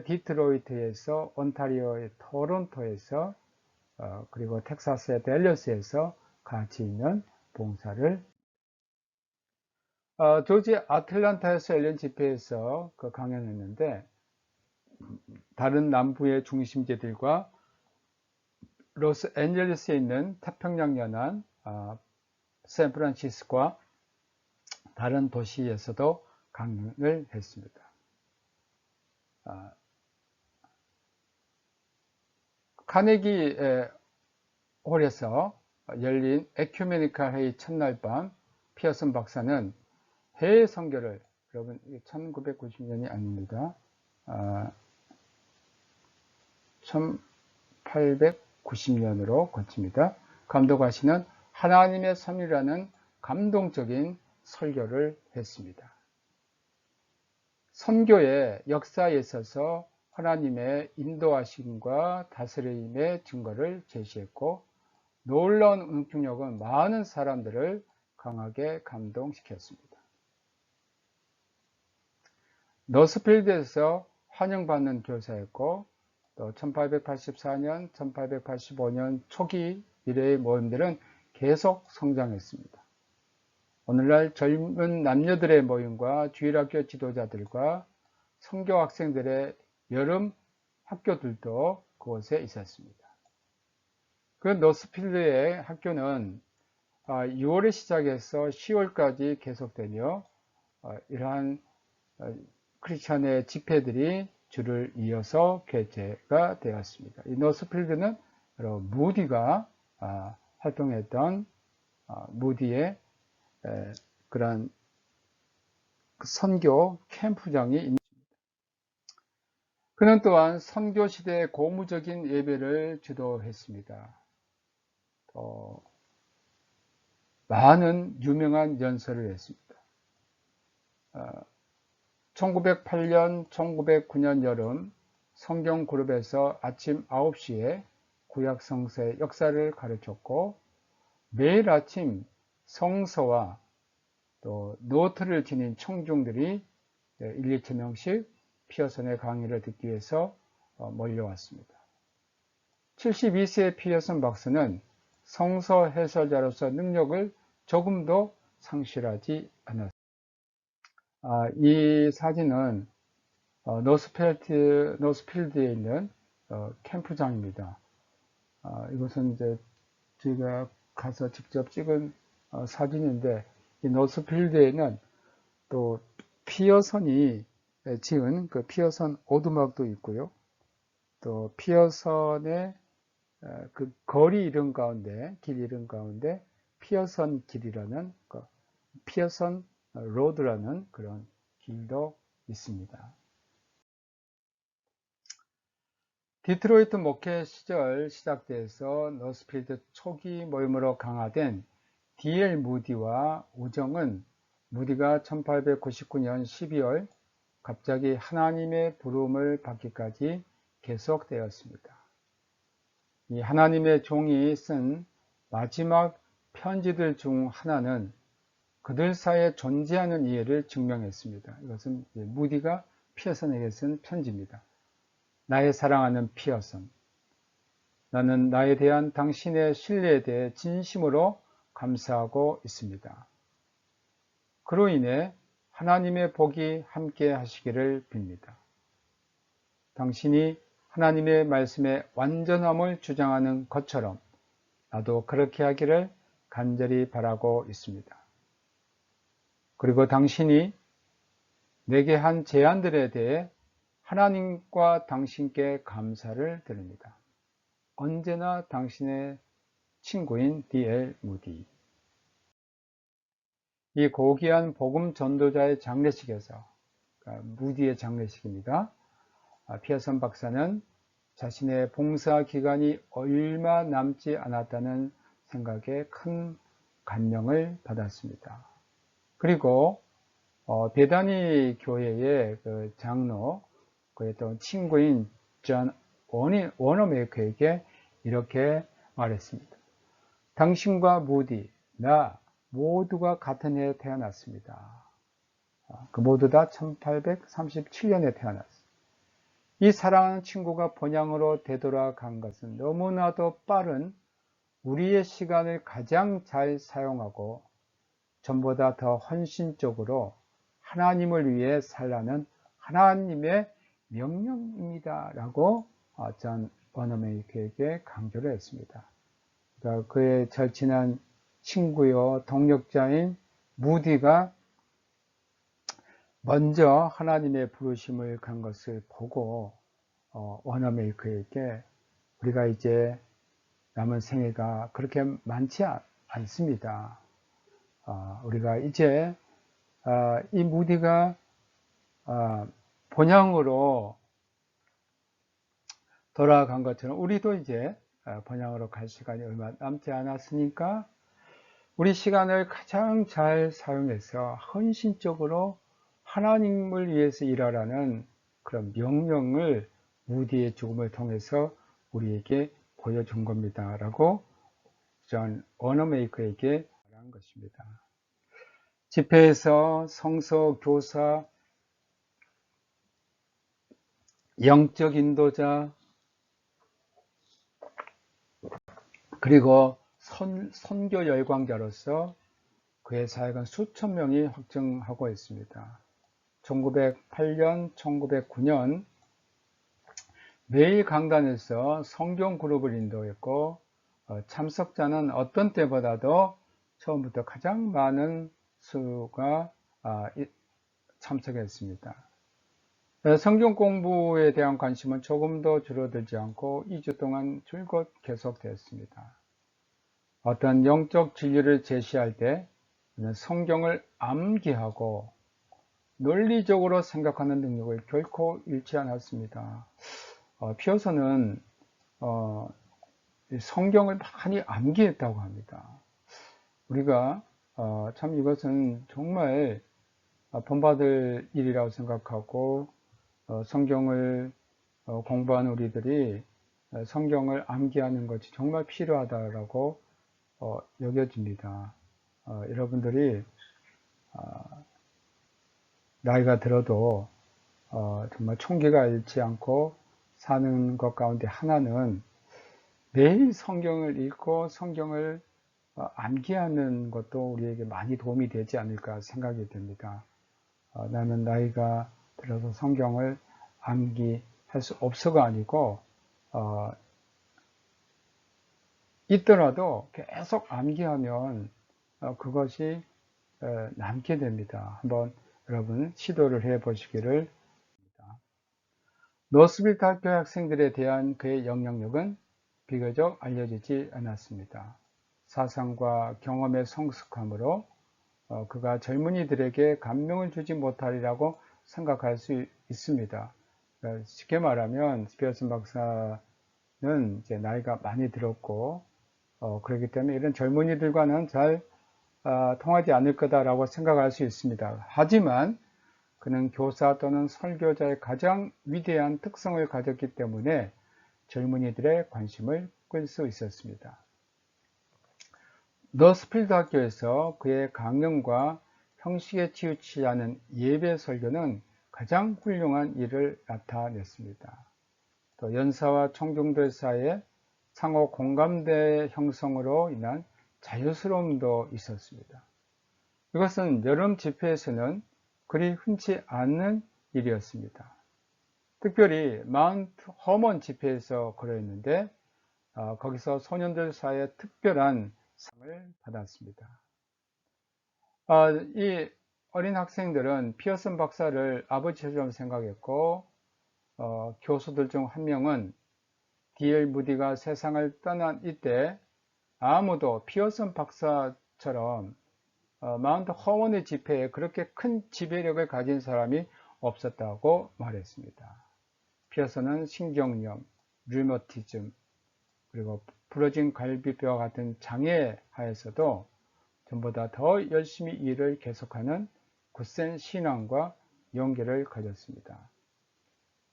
디트로이트에서, 온타리오의 토론토에서, 그리고 텍사스의 댈러스에서 같이 있는 봉사를 조지 아틀란타에서 열린 집회에서 강연했는데 다른 남부의 중심지들과 로스앤젤레스에 있는 태평양 연안, 샌프란시스코와 다른 도시에서도 강연을 했습니다. 카네기 홀에서 열린 에큐메니칼 회의 첫날 밤 피어슨 박사는 해외 선교를, 여러분 1990년이 아닙니다. 1890년으로 거칩니다. 감독하시는 하나님의 섬이라는 감동적인 설교를 했습니다. 선교의 역사에 있어서 하나님의 인도하심과 다스림의 증거를 제시했고 놀라운 응축력은 많은 사람들을 강하게 감동시켰습니다. 너스필드에서 환영받는 교사였고 또 1884년, 1885년 초기 이래의 모임들은 계속 성장했습니다. 오늘날 젊은 남녀들의 모임과 주일학교 지도자들과 선교 학생들의 여름 학교들도 그곳에 있었습니다. 그 노스필드의 학교는 6월에 시작해서 10월까지 계속되며 이러한 크리스찬의 집회들이 줄을 이어서 개최가 되었습니다. 이 노스필드는 무디가 활동했던 무디의 그런 선교 캠프장이 있습니다. 그는 또한 선교 시대의 고무적인 예배를 주도했습니다. 많은 유명한 연설을 했습니다. 1908년, 1909년 여름 성경그룹에서 아침 9시에 구약 성서의 역사를 가르쳤고 매일 아침 성서와 또 노트를 지닌 청중들이 1, 2천 명씩 피어슨의 강의를 듣기 위해서 몰려왔습니다. 72세의 피어슨 박사는 성서 해설자로서 능력을 조금도 상실하지 않았습니다. 이 사진은 노스필드에 있는 캠프장입니다. 이것은 이제 제가 가서 직접 찍은 사진인데 이 노스필드에는 또 피어선이 지은 그 피어선 오두막도 있고요. 또 피어선의 그 거리 이름 가운데, 길 이름 가운데 피어선 길이라는, 피어선 로드라는 그런 길도 있습니다. 디트로이트 목회 시절 시작돼서 너스필드 초기 모임으로 강화된 D.L. 무디와 우정은 무디가 1899년 12월 갑자기 하나님의 부름을 받기까지 계속되었습니다. 이 하나님의 종이 쓴 마지막 편지들 중 하나는 그들 사이에 존재하는 이해를 증명했습니다. 이것은 무디가 피어선에게 쓴 편지입니다. 나의 사랑하는 피어선, 나는 나에 대한 당신의 신뢰에 대해 진심으로 감사하고 있습니다. 그로 인해 하나님의 복이 함께 하시기를 빕니다. 당신이 하나님의 말씀의 완전함을 주장하는 것처럼 나도 그렇게 하기를 간절히 바라고 있습니다. 그리고 당신이 내게 한 제안들에 대해 하나님과 당신께 감사를 드립니다. 언제나 당신의 친구인 D.L. 무디. 이 고귀한 복음 전도자의 장례식에서, 무디의 장례식입니다. 피어선 박사는 자신의 봉사 기간이 얼마 남지 않았다는 생각에 큰 감명을 받았습니다. 그리고 베다니 교회의 그 장로, 그의 또 친구인 존 워너메이커에게 이렇게 말했습니다. 당신과 무디, 나 모두가 같은 해에 태어났습니다. 그 모두 다 1837년에 태어났습니다. 이 사랑하는 친구가 본향으로 되돌아간 것은 너무나도 빠른 우리의 시간을 가장 잘 사용하고 전보다 더 헌신적으로 하나님을 위해 살라는 하나님의 명령입니다. 라고 존 워너메이커에게 강조를 했습니다. 그러니까 그의 절친한 친구요 동력자인 무디가 먼저 하나님의 부르심을 간 것을 보고 워너메이커에게 우리가 이제 남은 생애가 그렇게 많지 않습니다. 우리가 이제 이 무디가 본향으로 돌아간 것처럼 우리도 이제 본향으로 갈 시간이 얼마 남지 않았으니까 우리 시간을 가장 잘 사용해서 헌신적으로 하나님을 위해서 일하라는 그런 명령을 무디의 죽음을 통해서 우리에게 보여준 겁니다. 라고 존 워너메이커에게 말한 것입니다. 집회에서 성서 교사, 영적 인도자, 그리고 선교 열광자로서 그의 사역은 수천 명이 확증하고 있습니다. 1908년, 1909년 매일 강단에서 성경 그룹을 인도했고 참석자는 어떤 때보다도 처음부터 가장 많은 수가 참석했습니다. 성경 공부에 대한 관심은 조금도 줄어들지 않고 2주 동안 줄곧 계속되었습니다. 어떤 영적 진리를 제시할 때 성경을 암기하고 논리적으로 생각하는 능력을 결코 잃지 않았습니다. 피어선은 성경을 많이 암기했다고 합니다. 우리가 참 이것은 정말 본받을 일이라고 생각하고 성경을 공부하는 우리들이 성경을 암기하는 것이 정말 필요하다라고 여겨집니다. 여러분들이 나이가 들어도 정말 총기가 잃지 않고 사는 것 가운데 하나는 매일 성경을 읽고 성경을 암기하는 것도 우리에게 많이 도움이 되지 않을까 생각이 됩니다. 나는 나이가 들어서 성경을 암기할 수 없어가 아니고 있더라도 계속 암기하면 그것이 남게 됩니다. 한번 여러분 시도를 해 보시기를 바랍니다. 노스빌 학교 학생들에 대한 그의 영향력은 비교적 알려지지 않았습니다. 사상과 경험의 성숙함으로 그가 젊은이들에게 감명을 주지 못하리라고 생각할 수 있습니다. 쉽게 말하면 스피어슨 박사는 이제 나이가 많이 들었고 그렇기 때문에 이런 젊은이들과는 잘 통하지 않을 거다라고 생각할 수 있습니다. 하지만 그는 교사 또는 설교자의 가장 위대한 특성을 가졌기 때문에 젊은이들의 관심을 끌 수 있었습니다. 너스필드 학교에서 그의 강연과 형식에 치우치지 않은 예배 설교는 가장 훌륭한 일을 나타냈습니다. 또 연사와 청중들 사이에 상호 공감대 형성으로 인한 자유스러움도 있었습니다. 이것은 여름 집회에서는 그리 흔치 않은 일이었습니다. 특별히 마운트 허먼 집회에서 그러했는데 거기서 소년들 사이에 특별한 상을 받았습니다. 이 어린 학생들은 피어슨 박사를 아버지처럼 생각했고 교수들 중 한 명은 D.L. 무디가 세상을 떠난 이때 아무도 피어슨 박사처럼 마운트 허먼의 집회에 그렇게 큰 지배력을 가진 사람이 없었다고 말했습니다. 피어슨은 신경염, 류머티즘, 그리고 부러진 갈비뼈와 같은 장애 하에서도 전보다 더 열심히 일을 계속하는 굳센 신앙과 용기를 가졌습니다.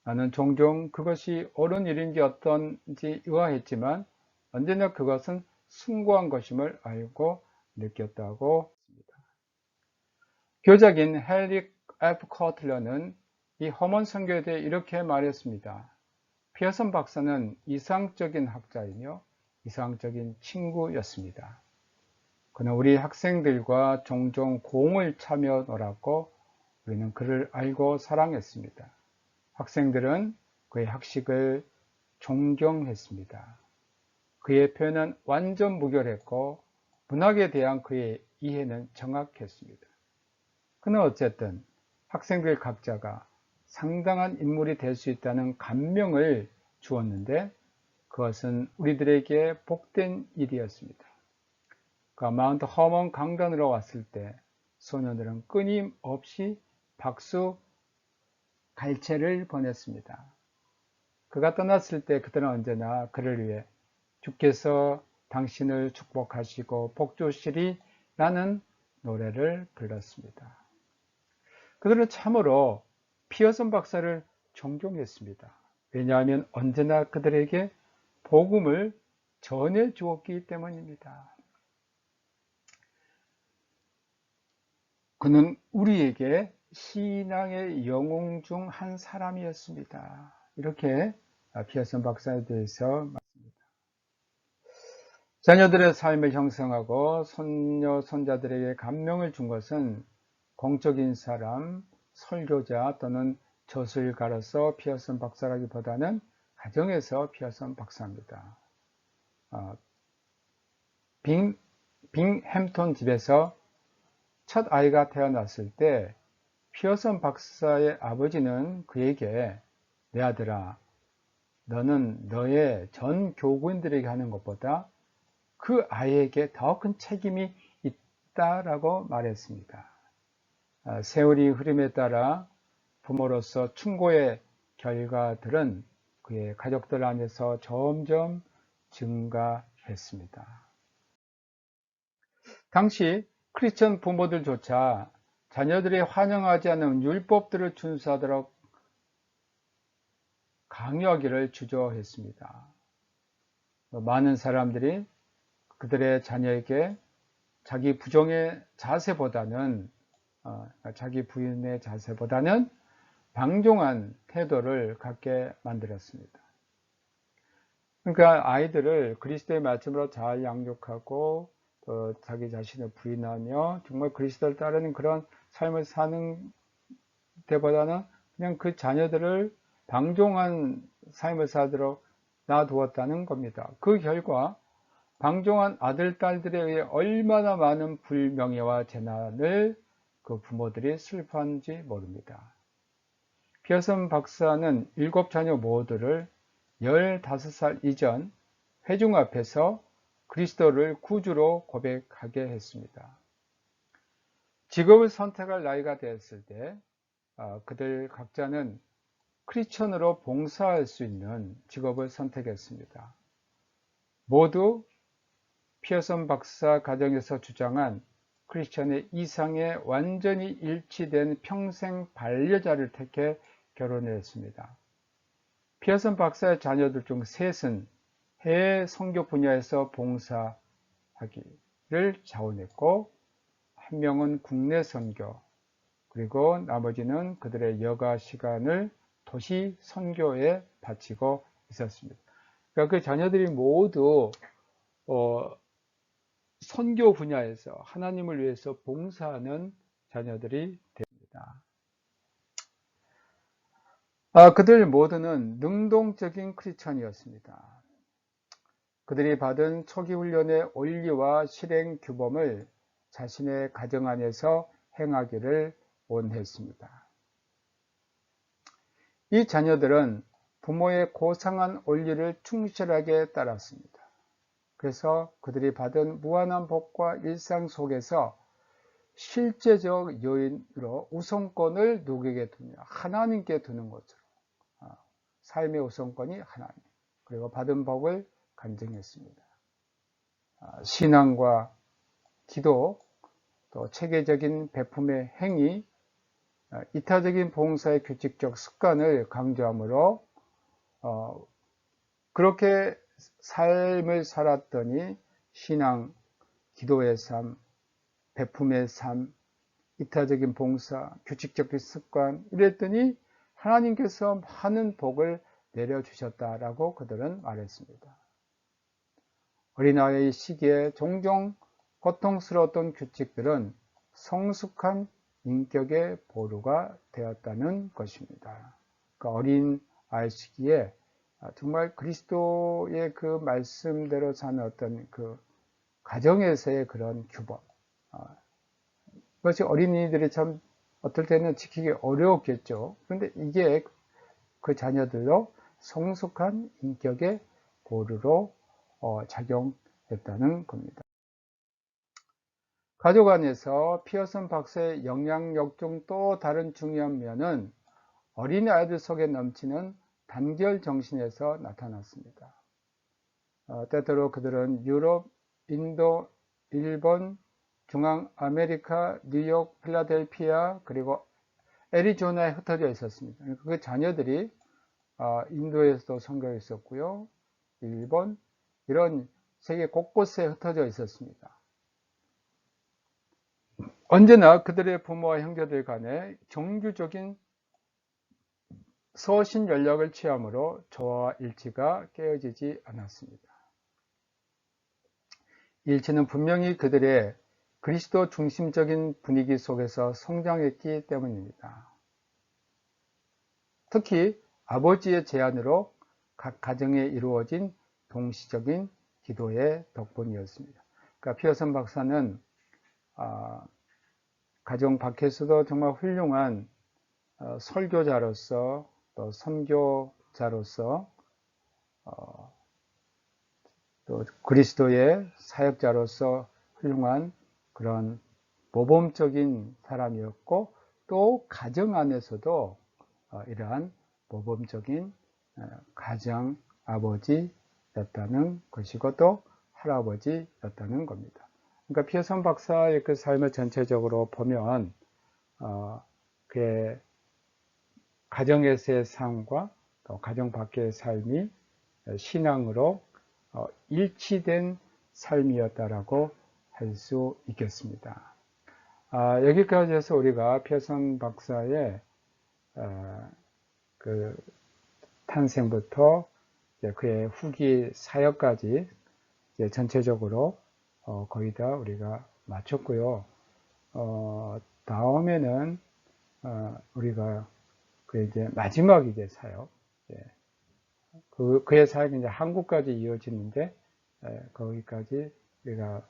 나는 종종 그것이 옳은 일인지 어떤지 의아했지만 언제나 그것은 숭고한 것임을 알고 느꼈다고 했습니다. 교작인 헨리 F. 커틀러는 이 허먼 선교에 대해 이렇게 말했습니다. 피어슨 박사는 이상적인 학자이며 이상적인 친구였습니다. 그는 우리 학생들과 종종 공을 차며 놀았고 우리는 그를 알고 사랑했습니다. 학생들은 그의 학식을 존경했습니다. 그의 표현은 완전 무결했고 문학에 대한 그의 이해는 정확했습니다. 그는 어쨌든 학생들 각자가 상당한 인물이 될 수 있다는 감명을 주었는데 그것은 우리들에게 복된 일이었습니다. 그가 마운트 허먼 강단으로 왔을 때 소년들은 끊임없이 박수 갈채를 보냈습니다. 그가 떠났을 때 그들은 언제나 그를 위해 주께서 당신을 축복하시고 복주시리라는 노래를 불렀습니다. 그들은 참으로 피어슨 박사를 존경했습니다. 왜냐하면 언제나 그들에게 복음을 전해 주었기 때문입니다. 그는 우리에게 신앙의 영웅 중 한 사람이었습니다. 이렇게 피어슨 박사에 대해서 말씀합니다. 자녀들의 삶을 형성하고 손녀, 손자들에게 감명을 준 것은 공적인 사람, 설교자 또는 저술가로서 피어슨 박사라기보다는 가정에서 피어슨 박사입니다. 빙햄턴 집에서 첫 아이가 태어났을 때 피어슨 박사의 아버지는 그에게 내 아들아, 너는 너의 전 교구인들에게 하는 것보다 그 아이에게 더 큰 책임이 있다라고 말했습니다. 세월이 흐름에 따라 부모로서 충고의 결과들은 그의 가족들 안에서 점점 증가했습니다. 당시 크리스천 부모들조차 자녀들이 환영하지 않는 율법들을 준수하도록 강요하기를 주저했습니다. 많은 사람들이 그들의 자녀에게 자기 부정의 자세보다는 자기 부인의 자세보다는 방종한 태도를 갖게 만들었습니다. 그러니까 아이들을 그리스도의 말씀으로 잘 양육하고 또 자기 자신을 부인하며 정말 그리스도를 따르는 그런 삶을 사는 데보다는 그냥 그 자녀들을 방종한 삶을 살도록 놔두었다는 겁니다. 그 결과 방종한 아들, 딸들에 의해 얼마나 많은 불명예와 재난을 그 부모들이 슬퍼한지 모릅니다. 피어슨 박사는 7 자녀 모두를 15살 이전 회중 앞에서 그리스도를 구주로 고백하게 했습니다. 직업을 선택할 나이가 되었을 때 그들 각자는 크리스천으로 봉사할 수 있는 직업을 선택했습니다. 모두 피어슨 박사 가정에서 주장한 크리스천의 이상에 완전히 일치된 평생 반려자를 택해 결혼을 했습니다. 피어슨 박사의 자녀들 중 셋은 해외 선교 분야에서 봉사하기를 자원했고, 한 명은 국내 선교, 그리고 나머지는 그들의 여가 시간을 도시 선교에 바치고 있었습니다. 그러니까 그 자녀들이 모두 선교 분야에서 하나님을 위해서 봉사하는 자녀들이 됩니다. 그들 모두는 능동적인 크리스천이었습니다. 그들이 받은 초기 훈련의 원리와 실행 규범을 자신의 가정 안에서 행하기를 원했습니다. 이 자녀들은 부모의 고상한 원리를 충실하게 따랐습니다. 그래서 그들이 받은 무한한 복과 일상 속에서 실제적 요인으로 우선권을 누구에게 두냐? 하나님께 두는 것으로. 삶의 우선권이 하나님. 그리고 받은 복을 간증했습니다. 신앙과 기도, 또 체계적인 베품의 행위, 이타적인 봉사의 규칙적 습관을 강조하므로 그렇게 삶을 살았더니 신앙, 기도의 삶, 베품의 삶, 이타적인 봉사, 규칙적인 습관 이랬더니 하나님께서 많은 복을 내려주셨다라고 그들은 말했습니다. 어린아이의 시기에 종종 고통스러웠던 규칙들은 성숙한 인격의 보루가 되었다는 것입니다. 그러니까 어린 아이 시기에 정말 그리스도의 그 말씀대로 사는 어떤 그 가정에서의 그런 규범, 그것이 어린이들이 참 어떨 때는 지키기 어려웠겠죠. 그런데 이게 그 자녀들도 성숙한 인격의 보루로 작용했다는 겁니다. 가족 안에서 피어슨 박사의 영향력 중 또 다른 중요한 면은 어린이 아이들 속에 넘치는 단결 정신에서 나타났습니다. 때때로 그들은 유럽, 인도, 일본, 중앙아메리카, 뉴욕, 필라델피아, 그리고 애리조나에 흩어져 있었습니다. 그 자녀들이 인도에서도 선교에 있었고요. 일본, 이런 세계 곳곳에 흩어져 있었습니다. 언제나 그들의 부모와 형제들 간에 정규적인 서신 연락을 취함으로 조화와 일치가 깨어지지 않았습니다. 일치는 분명히 그들의 그리스도 중심적인 분위기 속에서 성장했기 때문입니다. 특히 아버지의 제안으로 각 가정에 이루어진 동시적인 기도의 덕분이었습니다. 그러니까 피어슨 박사는 가정 밖에서도 정말 훌륭한 설교자로서 또 선교자로서 또 그리스도의 사역자로서 훌륭한 그런 모범적인 사람이었고, 또 가정 안에서도 이러한 모범적인 가장 아버지였다는 것이고 또 할아버지였다는 겁니다. 그러니까 피어슨 박사의 그 삶을 전체적으로 보면 그의 가정에서의 삶과 또 가정 밖의 삶이 신앙으로 일치된 삶이었다라고 할 수 있겠습니다. 여기까지 해서 우리가 피어슨 박사의 그 탄생부터 그의 후기 사역까지 전체적으로 거의 다 우리가 마쳤고요. 다음에는 우리가 그 이제 마지막 이제 사역, 그의 사역이 이제 한국까지 이어지는데 거기까지 우리가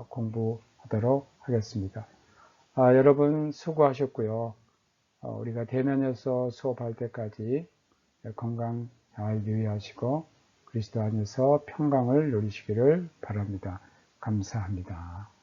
공부하도록 하겠습니다. 여러분 수고하셨고요. 우리가 대면에서 수업할 때까지 건강 잘 유의하시고 그리스도 안에서 평강을 누리시기를 바랍니다. 감사합니다.